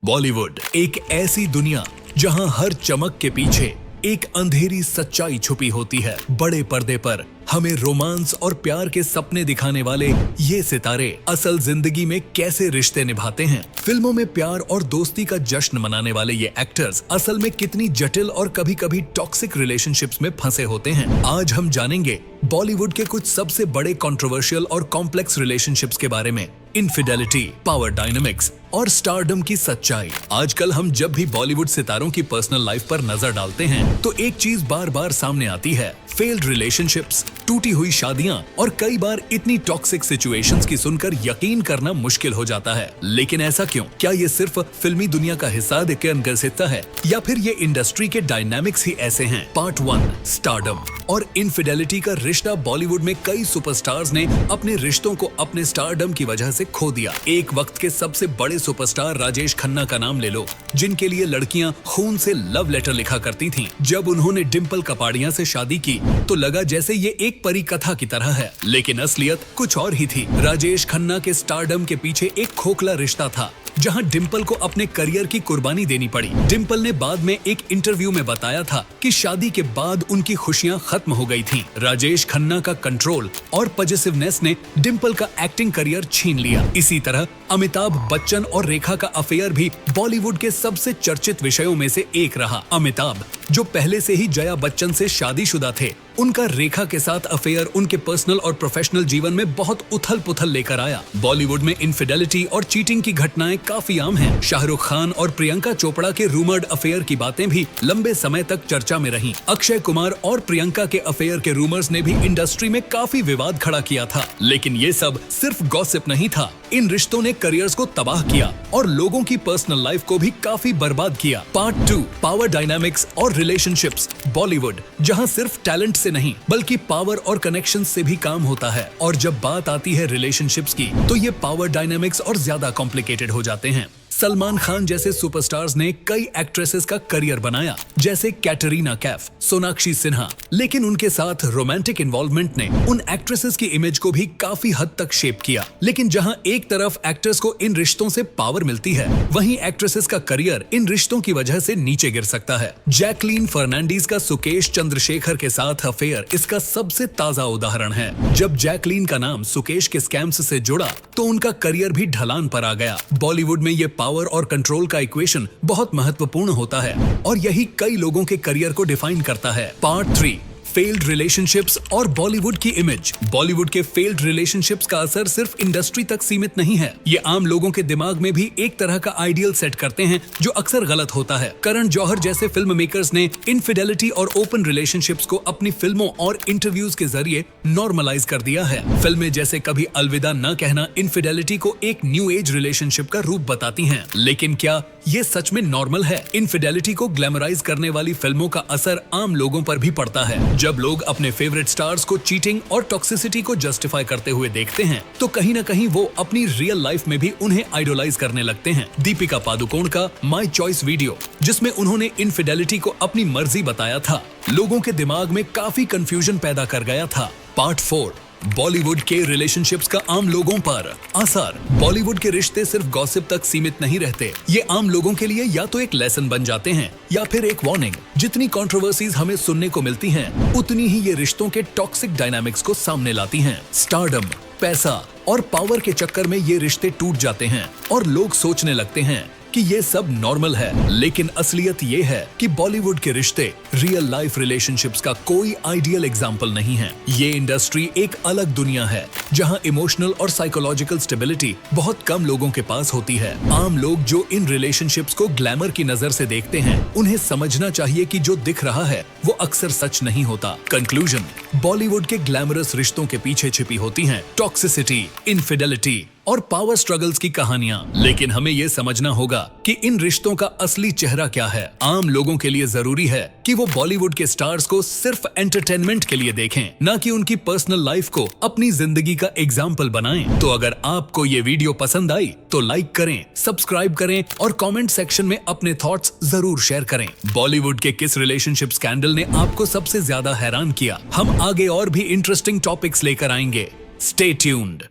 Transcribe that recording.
बॉलीवुड एक ऐसी दुनिया जहां हर चमक के पीछे एक अंधेरी सच्चाई छुपी होती है। बड़े पर्दे पर हमें रोमांस और प्यार के सपने दिखाने वाले ये सितारे असल जिंदगी में कैसे रिश्ते निभाते हैं। फिल्मों में प्यार और दोस्ती का जश्न मनाने वाले ये एक्टर्स असल में कितनी जटिल और कभी-कभी टॉक्सिक रिलेशनशिप्स में फंसे होते हैं। आज हम जानेंगे बॉलीवुड के कुछ सबसे बड़े कंट्रोवर्शियल और कॉम्प्लेक्स रिलेशनशिप्स के बारे में। इनफिडेलिटी, पावर डायनामिक्स और स्टारडम की सच्चाई। आजकल हम जब भी बॉलीवुड सितारों की पर्सनल लाइफ पर नजर डालते हैं तो एक चीज बार बार सामने आती है, फेल्ड रिलेशनशिप्स, टूटी हुई शादियां और कई बार इतनी टॉक्सिक सिचुएशंस की सुनकर यकीन करना मुश्किल हो जाता है। लेकिन ऐसा क्यों? क्या ये सिर्फ फिल्मी दुनिया का हिस्सा दिखता है या फिर ये इंडस्ट्री के डायनामिक्स ही ऐसे हैं? पार्ट 1, स्टारडम और इनफिडेलिटी का रिश्ता। बॉलीवुड में कई सुपरस्टार्स ने अपने रिश्तों को अपने स्टारडम की वजह से खो दिया। एक वक्त के सबसे बड़े सुपरस्टार राजेश खन्ना का नाम ले लो, जिनके लिए लड़कियां खून से लव लेटर लिखा करती थीं। जब उन्होंने डिम्पल कपाड़िया से शादी की तो लगा जैसे ये एक परी कथा की तरह है, लेकिन असलियत कुछ और ही थी। राजेश खन्ना के स्टारडम के पीछे एक खोखला रिश्ता था जहां डिम्पल को अपने करियर की कुर्बानी देनी पड़ी। डिम्पल ने बाद में एक इंटरव्यू में बताया था कि शादी के बाद उनकी खुशियां खत्म हो गई थीं। राजेश खन्ना का कंट्रोल और पॉजिटिवनेस ने डिम्पल का एक्टिंग करियर छीन लिया। इसी तरह अमिताभ बच्चन और रेखा का अफेयर भी बॉलीवुड के सबसे चर्चित विषयों में से एक रहा। अमिताभ, जो पहले से ही जया बच्चन से शादीशुदा थे, उनका रेखा के साथ अफेयर उनके पर्सनल और प्रोफेशनल जीवन में बहुत उथल पुथल लेकर आया। बॉलीवुड में इनफिडेलिटी और चीटिंग की घटनाएं काफी आम हैं। शाहरुख खान और प्रियंका चोपड़ा के रूमर्ड अफेयर की बातें भी लंबे समय तक चर्चा में रहीं। अक्षय कुमार और प्रियंका के अफेयर के रूमर्स ने भी इंडस्ट्री में काफी विवाद खड़ा किया था। लेकिन ये सब सिर्फ गॉसिप नहीं था। इन रिश्तों ने करियर्स को तबाह किया और लोगों की पर्सनल लाइफ को भी काफी बर्बाद किया। पार्ट 2, पावर डायनामिक्स और रिलेशनशिप्स। बॉलीवुड जहां सिर्फ टैलेंट से नहीं बल्कि पावर और कनेक्शन से भी काम होता है, और जब बात आती है रिलेशनशिप्स की तो ये पावर डायनामिक्स और ज्यादा कॉम्प्लिकेटेड हो जाते हैं। सलमान खान जैसे सुपरस्टार्स ने कई एक्ट्रेसेस का करियर बनाया, जैसे कैटरीना कैफ, सोनाक्षी सिन्हा, लेकिन उनके साथ रोमांटिक इन्वॉल्वमेंट ने उन एक्ट्रेसेस की इमेज को भी काफी हद तक शेप किया। लेकिन जहां एक तरफ एक्टर्स को इन रिश्तों से पावर मिलती है, वहीं एक्ट्रेसेस का करियर इन रिश्तों की वजह से नीचे गिर सकता है। जैकलीन फर्नांडीज का सुकेश चंद्रशेखर के साथ अफेयर इसका सबसे ताजा उदाहरण है। जब जैकलीन का नाम सुकेश के स्कैम्स से जुड़ा तो उनका करियर भी ढलान पर आ गया। बॉलीवुड में ये पावर और कंट्रोल का इक्वेशन बहुत महत्वपूर्ण होता है और यही कई लोगों के करियर को डिफाइन करता है। पार्ट 3, फेल्ड रिलेशनशिप्स और बॉलीवुड की इमेज। बॉलीवुड के फेल्ड रिलेशनशिप्स का असर सिर्फ इंडस्ट्री तक सीमित नहीं है। ये आम लोगों के दिमाग में भी एक तरह का आइडियल सेट करते हैं जो अक्सर गलत होता है। करण जौहर जैसे फिल्म मेकर्स ने इनफिडेलिटी और ओपन रिलेशनशिप्स को अपनी फिल्मों और इंटरव्यूज के जरिए नॉर्मलाइज कर दिया है। फिल्में जैसे कभी अलविदा न कहना इनफिडेलिटी को एक न्यू एज रिलेशनशिप का रूप बताती हैं। लेकिन क्या ये सच में नॉर्मल है? इनफिडेलिटी को ग्लैमराइज करने वाली फिल्मों का असर आम लोगों पर भी पड़ता है। जब लोग अपने फेवरेट स्टार्स को चीटिंग और टॉक्सिसिटी को जस्टिफाई करते हुए देखते हैं तो कहीं ना कहीं वो अपनी रियल लाइफ में भी उन्हें आइडोलाइज करने लगते हैं। दीपिका पादुकोण का माई चॉइस वीडियो, जिसमें उन्होंने इनफिडेलिटी को अपनी मर्जी बताया था, लोगों के दिमाग में काफी कंफ्यूजन पैदा कर गया था। पार्ट 4, बॉलीवुड के रिलेशनशिप्स का आम लोगों पर असर। बॉलीवुड के रिश्ते सिर्फ गॉसिप तक सीमित नहीं रहते। ये आम लोगों के लिए या तो एक लेसन बन जाते हैं या फिर एक वार्निंग। जितनी कंट्रोवर्सीज हमें सुनने को मिलती हैं, उतनी ही ये रिश्तों के टॉक्सिक डायनामिक्स को सामने लाती हैं। स्टारडम, पैसा और पावर के चक्कर में ये रिश्ते टूट जाते हैं और लोग सोचने लगते हैं कि ये सब नॉर्मल है। लेकिन असलियत ये है कि बॉलीवुड के रिश्ते रियल लाइफ रिलेशनशिप्स का कोई आइडियल एग्जाम्पल नहीं है। ये इंडस्ट्री एक अलग दुनिया है जहां इमोशनल और साइकोलॉजिकल स्टेबिलिटी बहुत कम लोगों के पास होती है। आम लोग जो इन रिलेशनशिप्स को ग्लैमर की नजर से देखते हैं, उन्हें समझना चाहिए कि जो दिख रहा है वो अक्सर सच नहीं होता। कंक्लूजन, बॉलीवुड के ग्लैमरस रिश्तों के पीछे छिपी होती हैं टॉक्सिसिटी, इनफिडेलिटी और पावर स्ट्रगल्स की कहानियां। लेकिन हमें ये समझना होगा कि इन रिश्तों का असली चेहरा क्या है। आम लोगों के लिए जरूरी है कि वो बॉलीवुड के स्टार्स को सिर्फ एंटरटेनमेंट के लिए देखें, न कि उनकी पर्सनल लाइफ को अपनी जिंदगी का एग्जाम्पल बनाएं। तो अगर आपको ये वीडियो पसंद आई तो लाइक करें, सब्सक्राइब करें और कमेंट सेक्शन में अपने थॉट्स जरूर शेयर करें। बॉलीवुड के किस रिलेशनशिप स्कैंडल ने आपको सबसे ज्यादा हैरान किया? हम आगे और भी इंटरेस्टिंग टॉपिक्स लेकर आएंगे। Stay tuned.